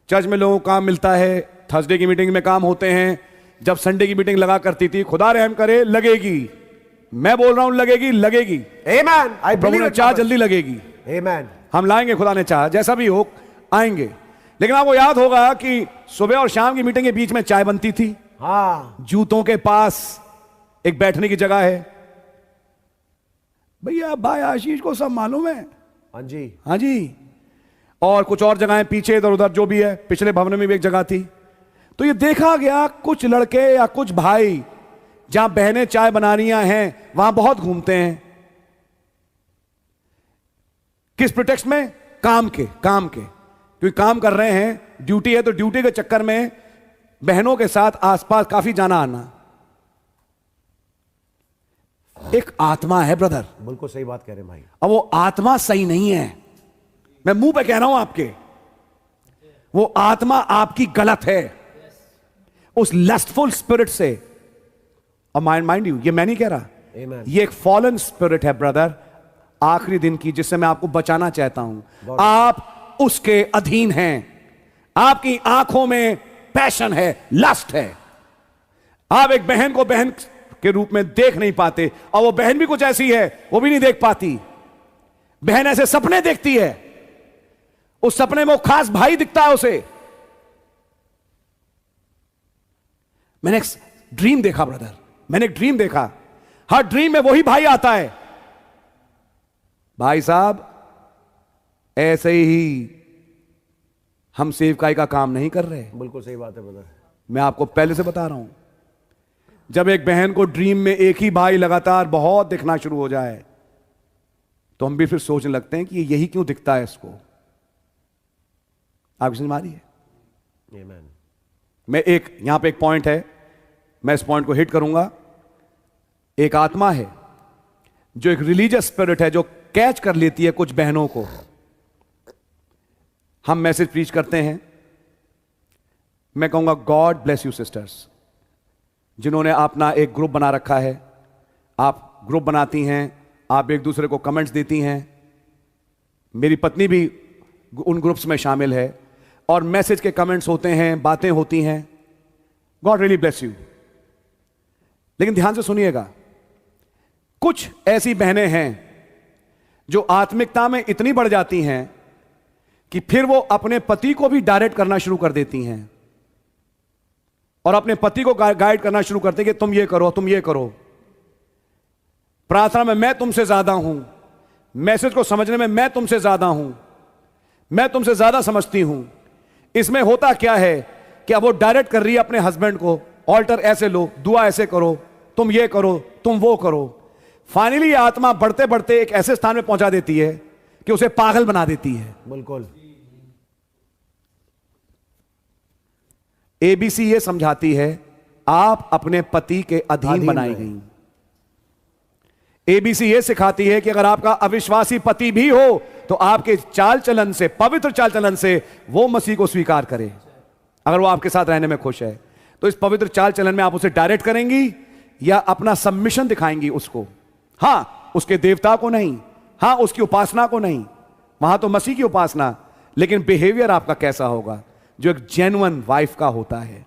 चर्च में लोगों को काम मिलता है, थर्सडे की मीटिंग में काम होते हैं। जब संडे की मीटिंग लगा करती थी, खुदा रहम करे लगेगी। मैं बोल रहा हूं लगेगी। Amen. I प्रभु believe ने it, चाह Papa. जल्दी लगेगी। Amen. हम लाएंगे, खुदा ने चाहा, जैसा भी हो आएंगे। लेकिन आपको याद होगा कि सुबह और शाम की मीटिंग के बीच में चाय बनती थी। हाँ, जूतों के पास एक बैठने की जगह है। भैया भाई आशीष को सब मालूम है। हाँ जी, हाँ जी। और कुछ और जगहें पीछे इधर उधर जो भी है, पिछले भवन में भी एक जगह थी। तो ये देखा गया कुछ लड़के या कुछ भाई जहां बहनें चाय बनानियां हैं वहां बहुत घूमते हैं। किस प्रिटेक्स्ट में? काम के क्योंकि काम कर रहे हैं, ड्यूटी है, तो ड्यूटी के चक्कर में बहनों के साथ आसपास काफी जाना आना। एक आत्मा है ब्रदर। बिल्कुल सही बात कह रहे हैं भाई। अब वो आत्मा सही नहीं है, मैं मुंह पे कह रहा हूं आपके। वो आत्मा आपकी गलत है, उस लस्टफुल स्पिरिट से। और माइंड यू, ये मैं नहीं कह रहा, Amen. ये एक फॉलन स्पिरिट है ब्रदर, आखिरी दिन की, जिससे मैं आपको बचाना चाहता हूं। आप उसके अधीन हैं। आपकी आंखों में पैशन है, लस्ट है। आप एक बहन को बहन के रूप में देख नहीं पाते, और वो बहन भी कुछ ऐसी है, वो भी नहीं देख पाती। बहन ऐसे सपने देखती है, उस सपने में वो खास भाई दिखता है उसे। मैंने एक ड्रीम देखा ब्रदर, मैंने एक ड्रीम देखा। हर ड्रीम में वही भाई आता है। भाई साहब, ऐसे ही हम सेवकाई का काम नहीं कर रहे। बिल्कुल सही बात है ब्रदर। मैं आपको पहले से बता रहा हूं, जब एक बहन को ड्रीम में एक ही भाई लगातार बहुत दिखना शुरू हो जाए, तो हम भी फिर सोचने लगते हैं कि यही क्यों दिखता है इसको। आपकी समझ में आ रही है? Amen. मैं एक यहां पे एक पॉइंट है, मैं इस पॉइंट को हिट करूंगा। एक आत्मा है जो एक रिलीजियस स्पिरिट है, जो कैच कर लेती है कुछ बहनों को। हम मैसेज प्रीच करते हैं, मैं कहूंगा गॉड ब्लेस यू सिस्टर्स, जिन्होंने अपना एक ग्रुप बना रखा है। आप ग्रुप बनाती हैं, आप एक दूसरे को कमेंट्स देती हैं। मेरी पत्नी भी उन ग्रुप्स में शामिल है, और मैसेज के कमेंट्स होते हैं, बातें होती हैं। God really bless you. लेकिन ध्यान से सुनिएगा, कुछ ऐसी बहनें हैं जो आत्मिकता में इतनी बढ़ जाती हैं कि फिर वो अपने पति को भी डायरेक्ट करना शुरू कर देती हैं, और अपने पति को गाइड करना शुरू करते हैं कि तुम ये करो, तुम ये करो। प्रार्थना में मैं तुमसे ज्यादा हूं, मैसेज को समझने में मैं तुमसे ज्यादा हूं, मैं तुमसे ज्यादा समझती हूं। इसमें होता क्या है कि अब वो डायरेक्ट कर रही है अपने हस्बैंड को, ऑल्टर ऐसे लो, दुआ ऐसे करो, तुम ये करो, तुम वो करो। फाइनली ये आत्मा बढ़ते बढ़ते एक ऐसे स्थान में पहुंचा देती है कि उसे पागल बना देती है। बिल्कुल। एबीसी ये समझाती है, आप अपने पति के अधीन बनाई गई। एबीसी ये सिखाती है कि अगर आपका अविश्वासी पति भी हो तो आपके चाल चलन से, पवित्र चाल चलन से वो मसीह को स्वीकार करे। अगर वो आपके साथ रहने में खुश है तो इस पवित्र चाल चलन में आप उसे डायरेक्ट करेंगी या अपना सबमिशन दिखाएंगी उसको। हां, उसके देवता को नहीं, हां उसकी उपासना को नहीं, वहां तो मसीह की उपासना, लेकिन बिहेवियर आपका कैसा होगा, जो एक जेन्युइन वाइफ का होता है।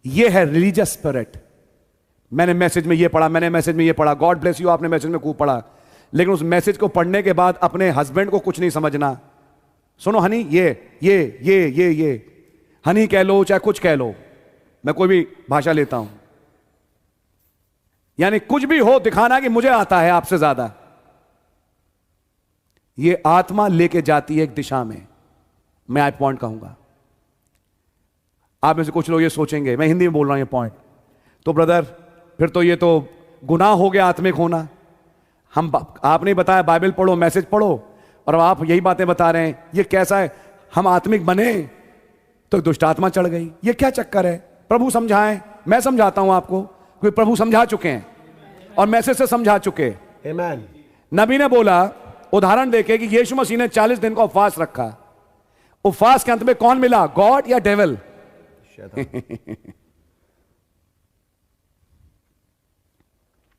यह है रिलीजियस स्पिरिट। मैंने मैसेज में यह पढ़ा, मैंने मैसेज में यह पढ़ा, गॉड ब्लेस यू, आपने मैसेज में खूब पढ़ा, लेकिन उस मैसेज को पढ़ने के बाद अपने हस्बैंड को कुछ नहीं समझना। सुनो हनी, ये हनी कह लो चाहे कुछ कह लो, मैं कोई भी भाषा लेता हूं, यानी कुछ भी हो दिखाना कि मुझे आता है आपसे ज्यादा। ये आत्मा लेके जाती है एक दिशा में। मैं आज पॉइंट कहूंगा, आप में से कुछ लोग ये सोचेंगे, मैं हिंदी में बोल रहा हूं ये पॉइंट, तो ब्रदर फिर तो ये तो गुनाह हो गया आत्मिक होना। आपने बताया बाइबल पढ़ो, मैसेज पढ़ो, और अब आप यही बातें बता रहे हैं, ये कैसा है, हम आत्मिक बने तो दुष्ट आत्मा चढ़ गई। ये क्या चक्कर है? प्रभु समझाएं, मैं समझाता हूं आपको, क्योंकि प्रभु समझा चुके हैं और मैसेज से समझा चुके। Amen. नबी ने बोला, उदाहरण देके, कि यीशु मसीह ने 40 दिन का उपवास रखा। उपवास के अंत में कौन मिला, गॉड या डेविल?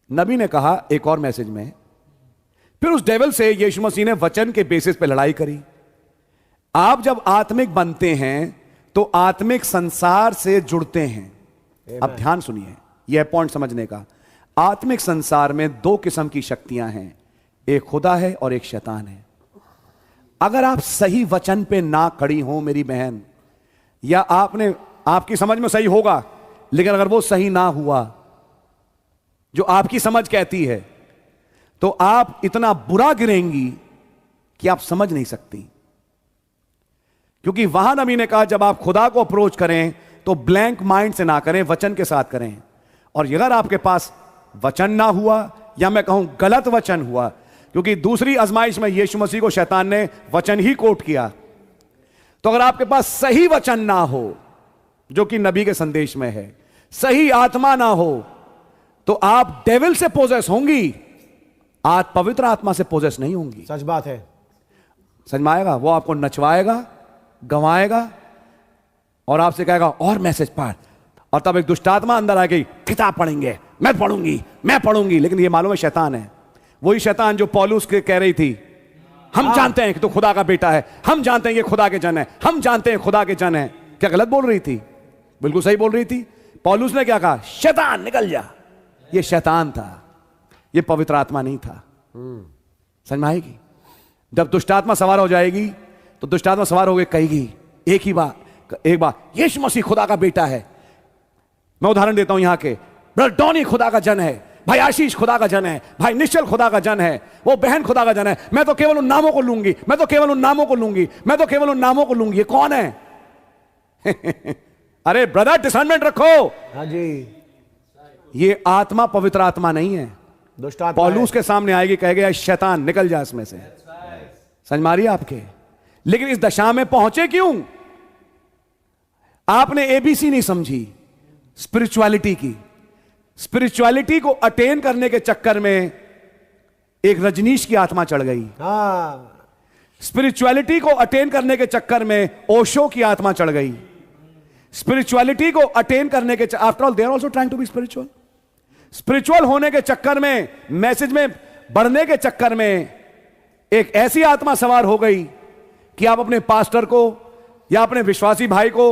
नबी ने कहा एक और मैसेज में, फिर उस डेविल से यीशु मसीह ने वचन के बेसिस पे लड़ाई करी। आप जब आत्मिक बनते हैं तो आत्मिक संसार से जुड़ते हैं। अब ध्यान सुनिए, यह पॉइंट समझने का। आत्मिक संसार में दो किस्म की शक्तियां हैं, एक खुदा है और एक शैतान है। अगर आप सही वचन पे ना खड़ी हो मेरी बहन, या आपकी समझ में सही होगा, लेकिन अगर वो सही ना हुआ जो आपकी समझ कहती है, तो आप इतना बुरा गिरेंगी कि आप समझ नहीं सकती। क्योंकि वहां नबी ने कहा जब आप खुदा को अप्रोच करें तो ब्लैंक माइंड से ना करें, वचन के साथ करें। और अगर आपके पास वचन ना हुआ, या मैं कहूं गलत वचन हुआ, क्योंकि दूसरी आजमाइश में यीशु मसीह को शैतान ने वचन ही कोट किया, तो अगर आपके पास सही वचन ना हो जो कि नबी के संदेश में है, सही आत्मा ना हो, तो आप डेविल से पोजेस होंगी, आप पवित्र आत्मा से पोजेस नहीं होंगी। सच बात है। समझ में आएगा? वो आपको नचवाएगा, गंवाएगा और आपसे कहेगा और मैसेज पढ़, और तब एक दुष्ट आत्मा अंदर आ गई, किताब पढ़ेंगे, मैं पढ़ूंगी। लेकिन ये मालूम है शैतान है। वही शैतान जो पौलुस के कह रही थी, हम जानते हैं कि तो खुदा का बेटा है, हम जानते हैं ये खुदा के जन है, हम जानते हैं खुदा के जन है। क्या गलत बोल रही थी? बिल्कुल सही बोल रही थी। पौलुस ने क्या कहा? शैतान निकल जा। ये शैतान था, ये पवित्र आत्मा नहीं था। समझ में आएगी? जब दुष्ट आत्मा सवार हो जाएगी तो दुष्ट आत्मा सवार हो गई, कहेगी एक बार यीशु मसीह खुदा का बेटा है। मैं उदाहरण देता हूं, यहां के ब्रदर डॉनी खुदा का जन है, भाई आशीष खुदा का जन है, भाई निश्चल खुदा का जन है, वो बहन खुदा का जन है। मैं तो केवल उन नामों को लूंगी, मैं तो केवल उन नामों को लूंगी। ये कौन है? अरे ब्रदर डिसर्नमेंट रखो। हाँ जी, ये आत्मा पवित्र आत्मा नहीं है। दुष्ट आत्मा पौलुस के सामने आएगी, कहेगा शैतान निकल जा इसमें से। समझ मारिए आपके। लेकिन इस दशा में पहुंचे क्यों? आपने एबीसी नहीं समझी स्पिरिचुअलिटी की। स्पिरिचुअलिटी को अटेन करने के चक्कर में एक रजनीश की आत्मा चढ़ गई। हाँ, स्पिरिचुअलिटी को अटेन करने के चक्कर में ओशो की आत्मा चढ़ गई। स्पिरिचुअलिटी को अटेन करने के after all they are also trying to be spiritual. Spiritual होने के चक्कर में, मैसेज में बढ़ने के चक्कर में एक ऐसी आत्मा सवार हो गई कि आप अपने पास्टर को या अपने विश्वासी भाई को,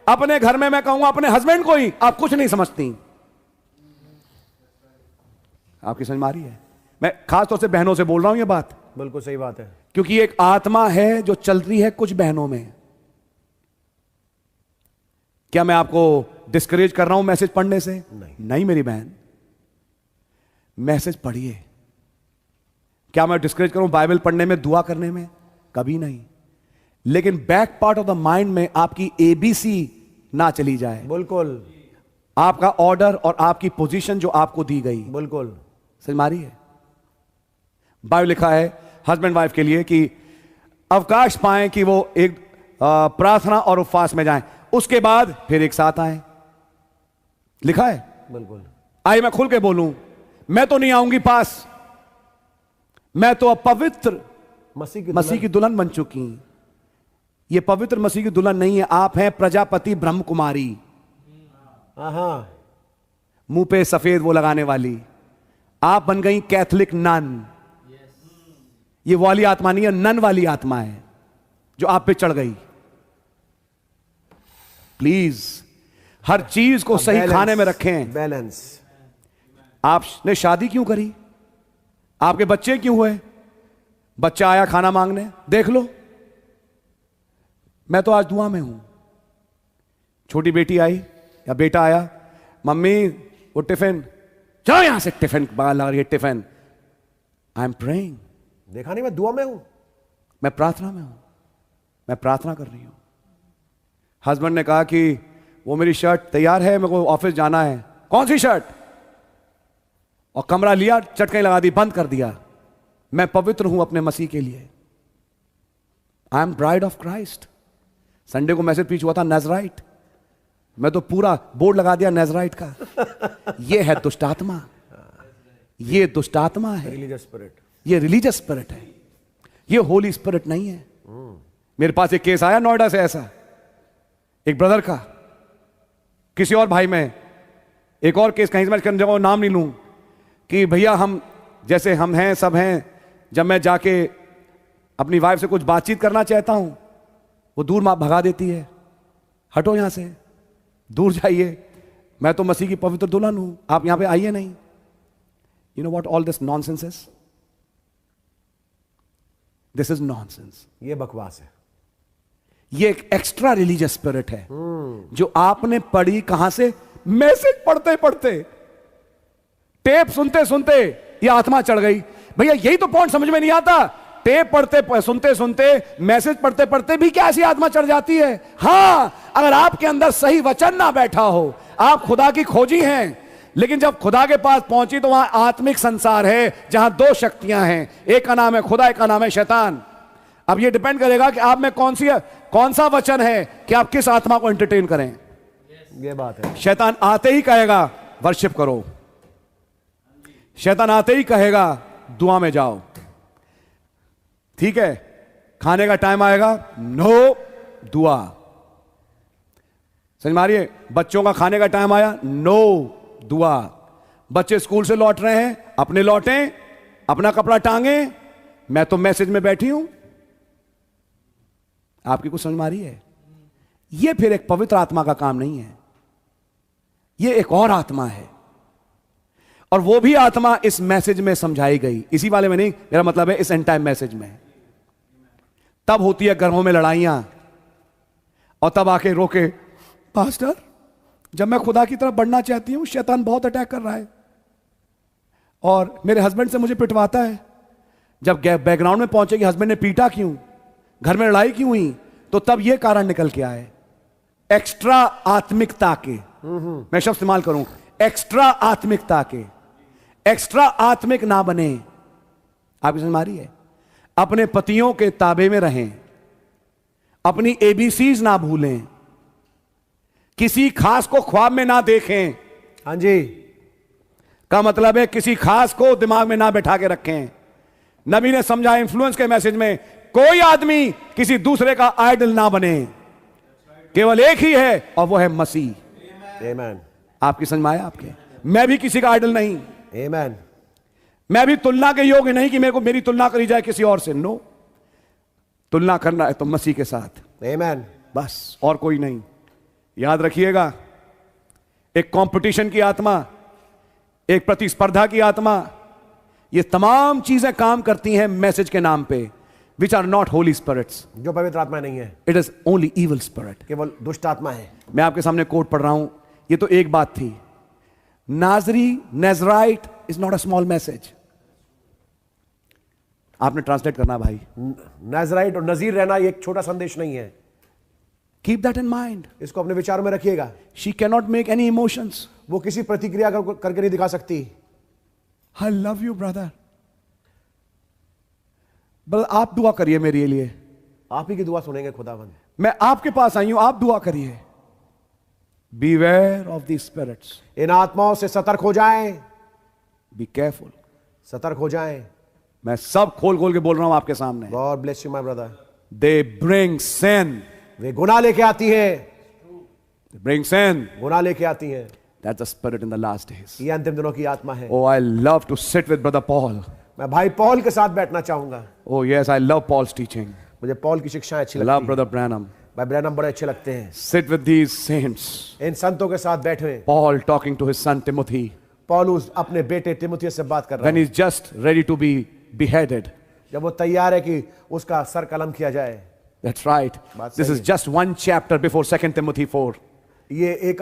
अपने घर में मैं कहूंगा अपने हस्बैंड को ही आप कुछ नहीं समझती। आपकी समझ में आ रही है? मैं खास तौर से बहनों से बोल रहा हूं ये बात, बिल्कुल सही बात है। क्योंकि एक आत्मा है जो चल रही है कुछ बहनों में। क्या मैं आपको डिस्करेज कर रहा हूं मैसेज पढ़ने से? नहीं मेरी बहन, मैसेज पढ़िए। क्या मैं डिस्करेज करूं बाइबल पढ़ने में, दुआ करने में? कभी नहीं। लेकिन back part of the mind में आपकी एबीसी ना चली जाए। बिल्कुल, आपका ऑर्डर और आपकी पोजीशन जो आपको दी गई, बिल्कुल समझ मारी है? बाइबल लिखा है हस्बैंड वाइफ के लिए कि अवकाश पाएं कि वो एक प्रार्थना और उपवास में जाएं, उसके बाद फिर एक साथ आए। लिखा है। बिल्कुल। आइए मैं खुल के बोलूं, मैं तो नहीं आऊंगी पास, मैं तो अब पवित्र मसीह की दुल्हन बन चुकी। ये पवित्र मसीह की दुल्हन नहीं है, आप हैं प्रजापति ब्रह्म कुमारी। मुंह पे सफेद वो लगाने वाली, आप बन गई कैथलिक नन। ये वाली आत्मा नहीं है, नन वाली आत्मा है जो आप पे चढ़ गई। प्लीज हर चीज को सही खाने में रखें। बैलेंस। आपने शादी क्यों करी? आपके बच्चे क्यों हुए? बच्चा आया खाना मांगने, देख लो। मैं तो आज दुआ में हूं। छोटी बेटी आई या बेटा आया, मम्मी वो टिफिन, चलो यहां से, टिफिन बाहर लगा रही है टिफिन। I am praying. देखा नहीं, मैं दुआ में हूं, मैं प्रार्थना में हूं, मैं प्रार्थना कर रही हूं। हस्बैंड ने कहा कि वो मेरी शर्ट तैयार है, मेरे को ऑफिस जाना है। कौन सी शर्ट? और कमरा लिया, चटकाई लगा दी, बंद कर दिया। मैं पवित्र हूं अपने मसीह के लिए। I am bride of Christ. Sunday को मैसेज पीछ हुआ था नजराइट, मैं तो पूरा बोर्ड लगा दिया नजराइट का। ये है दुष्ट आत्मा, ये दुष्ट आत्मा है, रिलीजियस स्पिरिट। ये रिलीजियस स्पिरिट है, ये होली स्पिरिट नहीं है। मेरे पास एक केस आया नोएडा से, ऐसा एक ब्रदर का, किसी और भाई में एक और केस कहीं से, मैं नाम नहीं लूं, कि भैया हम जैसे हम हैं सब हैं, जब मैं जाके अपनी वाइफ से कुछ बातचीत करना चाहता हूं, वो दूर मां भगा देती है, हटो यहां से, दूर जाइए, मैं तो मसीह की पवित्र दुल्हन हूं, आप यहां पे आइए नहीं। You know what all this nonsense is? This is nonsense. ये बकवास है। ये एक एक्स्ट्रा रिलीजियस स्पिरिट है जो आपने पढ़ी कहां से? मैसेज पढ़ते पढ़ते, टेप सुनते सुनते ये आत्मा चढ़ गई। भैया यही तो पॉइंट समझ में नहीं आता। टेप पढ़ते सुनते सुनते, मैसेज पढ़ते पढ़ते भी क्या ऐसी आत्मा चढ़ जाती है? हां, अगर आपके अंदर सही वचन ना बैठा हो, आप खुदा की खोजी हैं, लेकिन जब खुदा के पास पहुंची तो वहां आत्मिक संसार है जहां दो शक्तियां हैं, एक का नाम है खुदा, एक का नाम है शैतान। अब ये डिपेंड करेगा कि आप में कौन सा वचन है कि आप किस आत्मा को एंटरटेन करें। ये बात है। शैतान आते ही कहेगा वर्शिप करो, शैतान आते ही कहेगा दुआ में जाओ, ठीक है। खाने का टाइम आएगा, नो दुआ। समझ मारिए, बच्चों का खाने का टाइम आया, नो दुआ। बच्चे स्कूल से लौट रहे हैं, अपने लौटें, अपना कपड़ा टांगे, मैं तो मैसेज में बैठी हूं। आपकी कुछ समझ मारी है? यह फिर एक पवित्र आत्मा का काम नहीं है, यह एक और आत्मा है, और वो भी आत्मा इस मैसेज में समझाई गई, इसी वाले में नहीं, मेरा मतलब है इस एंटायर मैसेज में। तब होती है घरों में लड़ाइयां, और तब आके रोके, पास्टर जब मैं खुदा की तरफ बढ़ना चाहती हूं शैतान बहुत अटैक कर रहा है, और मेरे हस्बैंड से मुझे पिटवाता है। जब बैकग्राउंड में पहुंचे कि हस्बैंड ने पीटा क्यों, घर में लड़ाई क्यों हुई, तो तब यह कारण निकल के आए, एक्स्ट्रा आत्मिकता के। मैं शब्द इस्तेमाल करूं, एक्स्ट्रा आत्मिकता के। एक्स्ट्रा आत्मिक ना बने। आपकी समझ मारी है? अपने पतियों के ताबे में रहें, अपनी एबीसीज ना भूलें, किसी खास को ख्वाब में ना देखें। हाँ जी, का मतलब है किसी खास को दिमाग में ना बैठा के रखें। नबी ने समझा इन्फ्लुएंस के मैसेज में, कोई आदमी किसी दूसरे का आइडल ना बने, केवल एक ही है और वो है मसीह। आमेन। आपकी समझ में आया? आपके मैं भी किसी का आइडल नहीं, आमेन। मैं भी तुलना के योग्य नहीं कि मेरी तुलना करी जाए किसी और से। नो, तुलना करना है तो मसीह के साथ, आमेन। बस, और कोई नहीं। याद रखिएगा, एक कंपटीशन की आत्मा, एक प्रतिस्पर्धा की आत्मा, ये तमाम चीजें काम करती हैं मैसेज के नाम पे, which are not holy spirits. जो पवित्र आत्मा नहीं है, it is only evil spirit, केवल दुष्ट आत्मा है। मैं आपके सामने कोट पढ़ रहा हूं, ये तो एक बात थी। नाजरी, Nazarite is not a small message. आपने ट्रांसलेट करना भाई। नाजराइट और नजीर रहना ये एक छोटा संदेश नहीं है। Keep that in mind. इसको अपने विचारों में रखिएगा। She can not make any emotions. वो किसी प्रतिक्रिया करके नहीं दिखा सकती। आई लव यू ब्रदर, बल आप दुआ करिए मेरे लिए। आप ही की दुआ सुनेंगे खुदावंद। मैं आपके पास आई हूं, आप दुआ करिए। Beware of these spirits. इन आत्माओं से सतर्क हो जाएं। Be careful. सतर्क हो जाएं। मैं सब खोल खोल के बोल रहा हूं आपके सामने। God bless you my brother. They bring sin. वे गुनाह लेके आती है। They bring sin. गुनाह लेके आती है। That's the spirit in the last days. ये अंतिम दिनों की आत्मा है। Oh, I love to sit with brother Paul. मैं भाई पॉल के साथ बैठना चाहूंगा। Oh yes, I love Paul's teaching. मुझे पॉल की शिक्षाएं अच्छी I लगती love हैं। brother Branham. भाई ब्रैनम बड़े अच्छे लगते हैं। Sit with these saints. इन संतों के साथ बैठे। Paul talking to his son Timothy पौलुस अपने बेटे तिमुथियुस से बात कर रहा when है। he's just ready to be beheaded. जब वो तैयार है कि उसका सर कलम किया जाए। That's right. बात This सही is है। just one chapter before 2 Timothy 4. ये एक